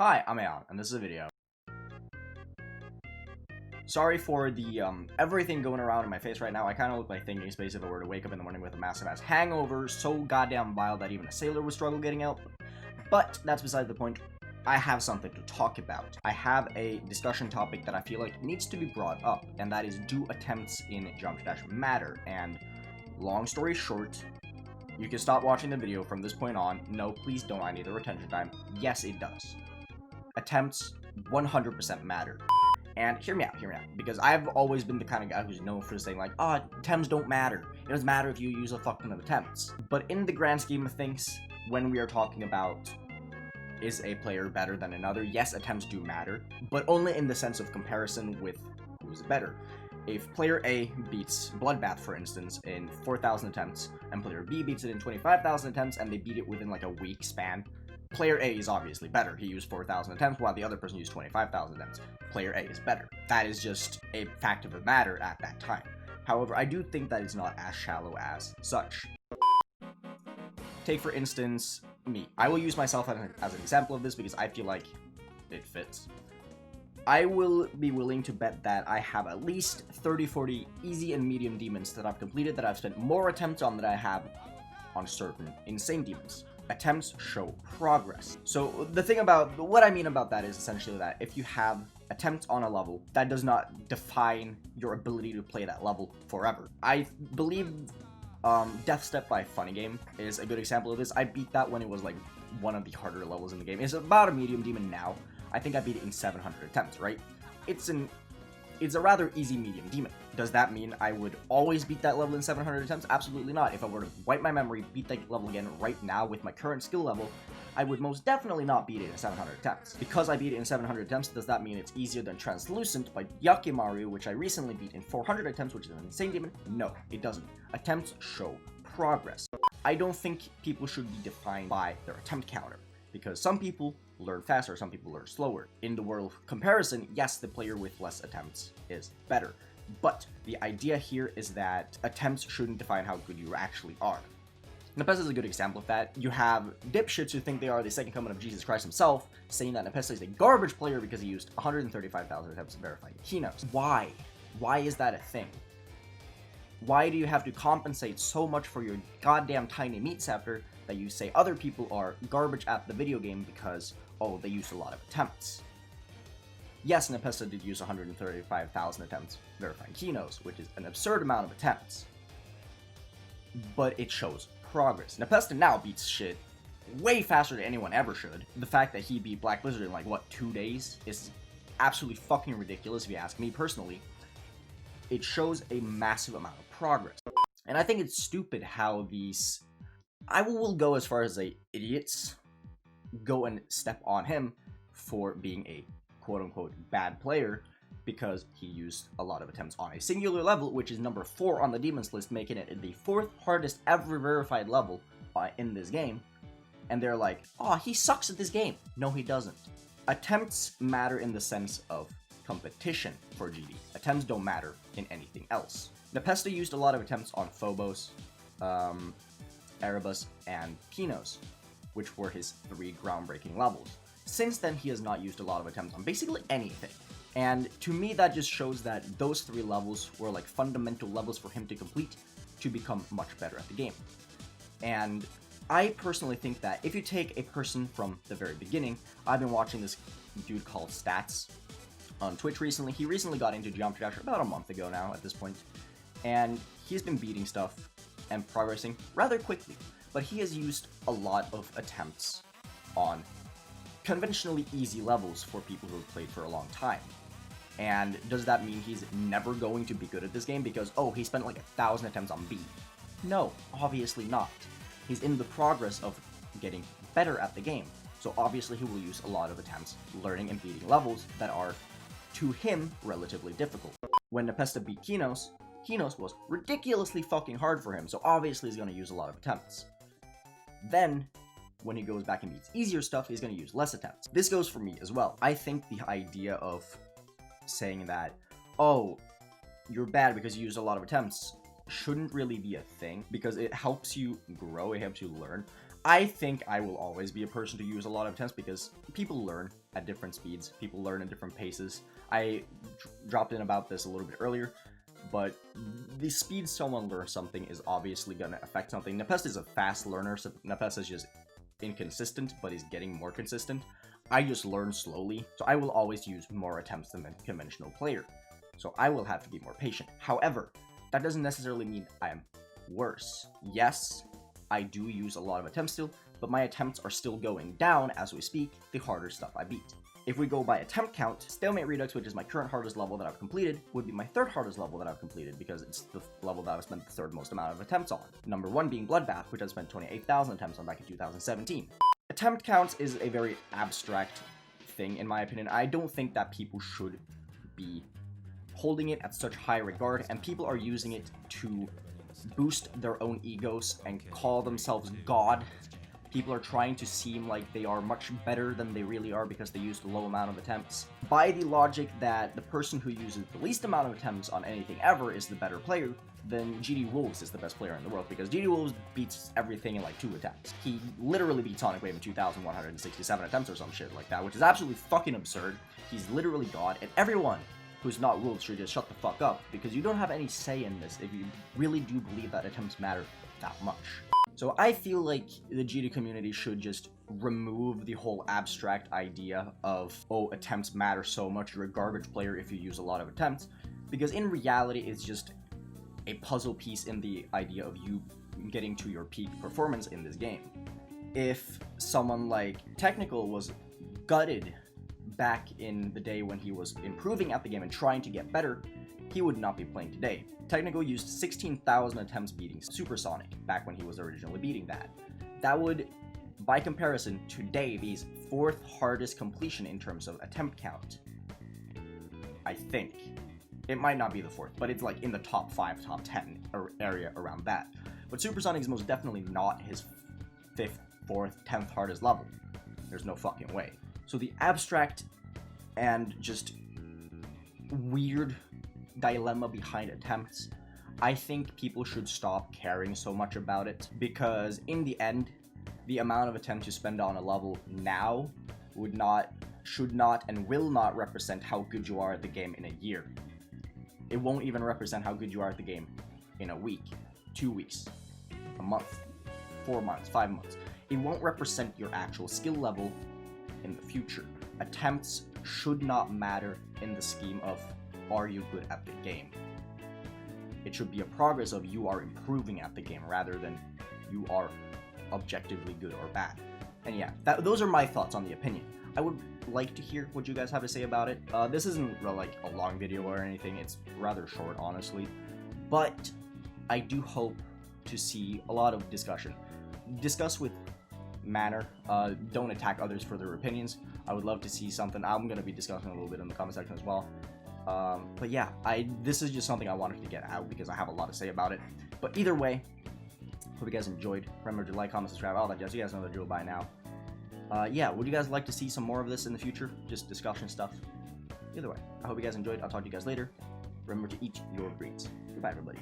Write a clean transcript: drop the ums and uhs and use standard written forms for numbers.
Hi, I'm Aeon, and this is a video. Sorry for the, everything going around in my face right now. I kind of look like thinking space if I were to wake up in the morning with a massive-ass hangover, so goddamn vile that even a sailor would struggle getting out. But that's beside the point. I have something to talk about. I have a discussion topic that I feel like needs to be brought up, and that is, do attempts in Jump Dash matter? And long story short, you can stop watching the video from this point on. No, please don't, I need the retention time. Yes, it does. Attempts 100% matter. And hear me out, because I've always been the kind of guy who's known for saying like, attempts don't matter. It doesn't matter if you use a fuck ton of attempts. But in the grand scheme of things, when we are talking about is a player better than another, yes, attempts do matter, but only in the sense of comparison with who's better. If player A beats Bloodbath, for instance, in 4,000 attempts, and player B beats it in 25,000 attempts, and they beat it within like a week span, player A is obviously better. He used 4,000 attempts, while the other person used 25,000 attempts. Player A is better. That is just a fact of the matter at that time. However, I do think that it's not as shallow as such. Take, for instance, me. I will use myself as an example of this because I feel like it fits. I will be willing to bet that I have at least 30-40 easy and medium demons that I've completed that I've spent more attempts on than I have on certain insane demons. Attempts show progress. So the thing about, what I mean about that is essentially that if you have attempts on a level, that does not define your ability to play that level forever. I believe Death Step by Funny Game is a good example of this. I beat that when it was like one of the harder levels in the game. It's about a medium demon now. I think I beat it in 700 attempts, right? It's a rather easy medium demon. Does that mean I would always beat that level in 700 attempts? Absolutely not. If I were to wipe my memory, beat that level again right now with my current skill level, I would most definitely not beat it in 700 attempts. Because I beat it in 700 attempts, does that mean it's easier than Translucent by Yakimaru, which I recently beat in 400 attempts, which is an insane demon? No, it doesn't. Attempts show progress. I don't think people should be defined by their attempt counter, because some people learn faster, some people learn slower. In the world of comparison, yes, the player with less attempts is better. But the idea here is that attempts shouldn't define how good you actually are. Npesta is a good example of that. You have dipshits who think they are the second coming of Jesus Christ himself, saying that Npesta is a garbage player because he used 135,000 attempts to verify keynotes. Why? Why is that a thing? Why do you have to compensate so much for your goddamn tiny meat scepter that you say other people are garbage at the video game because, oh, they used a lot of attempts? Yes, Npesta did use 135,000 attempts verifying keynotes, which is an absurd amount of attempts. But it shows progress. Npesta now beats shit way faster than anyone ever should. The fact that he beat Black Blizzard in like, what, 2 days is absolutely fucking ridiculous if you ask me personally. It shows a massive amount of progress. And I think it's stupid how these, I will go as far as say idiots go and step on him for being a quote-unquote bad player because he used a lot of attempts on a singular level, which is number 4 on the demons list, making it the 4th hardest ever verified level in this game. And they're like, oh, he sucks at this game. No, he doesn't. Attempts matter in the sense of competition for GD. Attempts don't matter in anything else. Npesta used a lot of attempts on Phobos, Erebus, and Pinos, which were his 3 groundbreaking levels. Since then, he has not used a lot of attempts on basically anything. And to me, that just shows that those 3 levels were like fundamental levels for him to complete to become much better at the game. And I personally think that if you take a person from the very beginning, I've been watching this dude called Stats on Twitch recently. He recently got into Jump Dash about a month ago now at this point, and he's been beating stuff and progressing rather quickly, but he has used a lot of attempts on conventionally easy levels for people who have played for a long time. And does that mean he's never going to be good at this game because, oh, he spent like 1,000 attempts on B? No, obviously not. He's in the progress of getting better at the game, so obviously he will use a lot of attempts learning and beating levels that are, to him, relatively difficult. When Npesta beat Kinos was ridiculously fucking hard for him, so obviously he's going to use a lot of attempts. Then, when he goes back and beats easier stuff, he's going to use less attempts. This goes for me as well. I think the idea of saying that, oh, you're bad because you used a lot of attempts shouldn't really be a thing, because it helps you grow, it helps you learn. I think I will always be a person to use a lot of attempts because people learn at different speeds. People learn at different paces. I dropped in about this a little bit earlier, but the speed someone learns something is obviously going to affect something. Npesta is a fast learner, so Npesta is just inconsistent, but he's getting more consistent. I just learn slowly, so I will always use more attempts than a conventional player. So I will have to be more patient. However, that doesn't necessarily mean I am worse. Yes, I do use a lot of attempts still, but my attempts are still going down as we speak, the harder stuff I beat. If we go by attempt count, Stalemate Redux, which is my current hardest level that I've completed, would be my third hardest level that I've completed because it's the level that I've spent the third most amount of attempts on. Number 1 being Bloodbath, which I've spent 28,000 attempts on back in 2017. Attempt counts is a very abstract thing in my opinion. I don't think that people should be holding it at such high regard, and people are using it to boost their own egos and call themselves God. People are trying to seem like they are much better than they really are because they used a low amount of attempts. By the logic that the person who uses the least amount of attempts on anything ever is the better player, then GD Wolves is the best player in the world, because GD Wolves beats everything in like 2 attempts. He literally beat Sonic Wave in 2,167 attempts or some shit like that, which is absolutely fucking absurd. He's literally God, and everyone who's not Wolves should just shut the fuck up, because you don't have any say in this if you really do believe that attempts matter that much. So I feel like the GD community should just remove the whole abstract idea of, oh, attempts matter so much, you're a garbage player if you use a lot of attempts, because in reality it's just a puzzle piece in the idea of you getting to your peak performance in this game. If someone like Technical was gutted back in the day when he was improving at the game and trying to get better, he would not be playing today. Technical used 16,000 attempts beating Supersonic back when he was originally beating that. That would, by comparison, today be his 4th hardest completion in terms of attempt count. I think. It might not be the 4th, but it's like in the top 5, top 10 area around that. But Supersonic is most definitely not his 5th, 4th, 10th hardest level. There's no fucking way. So the abstract and just weird dilemma behind attempts, I think people should stop caring so much about it, because in the end, the amount of attempts you spend on a level now would not, should not, and will not represent how good you are at the game in a year. It won't even represent how good you are at the game in a week, 2 weeks, a month, 4 months, 5 months. It won't represent your actual skill level in the future. Attempts should not matter in the scheme of, are you good at the game? It should be a progress of you are improving at the game rather than you are objectively good or bad. And yeah, those are my thoughts on the opinion. I would like to hear what you guys have to say about it. This isn't like a long video or anything, it's rather short honestly, but I do hope to see a lot of discussion. Discuss with manner, don't attack others for their opinions. I would love to see something. I'm going to be discussing a little bit in the comment section as well. But yeah, this is just something I wanted to get out because I have a lot to say about it. But either way, hope you guys enjoyed. Remember to like, comment, subscribe, all that jazz. You guys know the drill by now. Yeah, would you guys like to see some more of this in the future? Just discussion stuff. Either way, I hope you guys enjoyed. I'll talk to you guys later. Remember to eat your greens. Goodbye, everybody.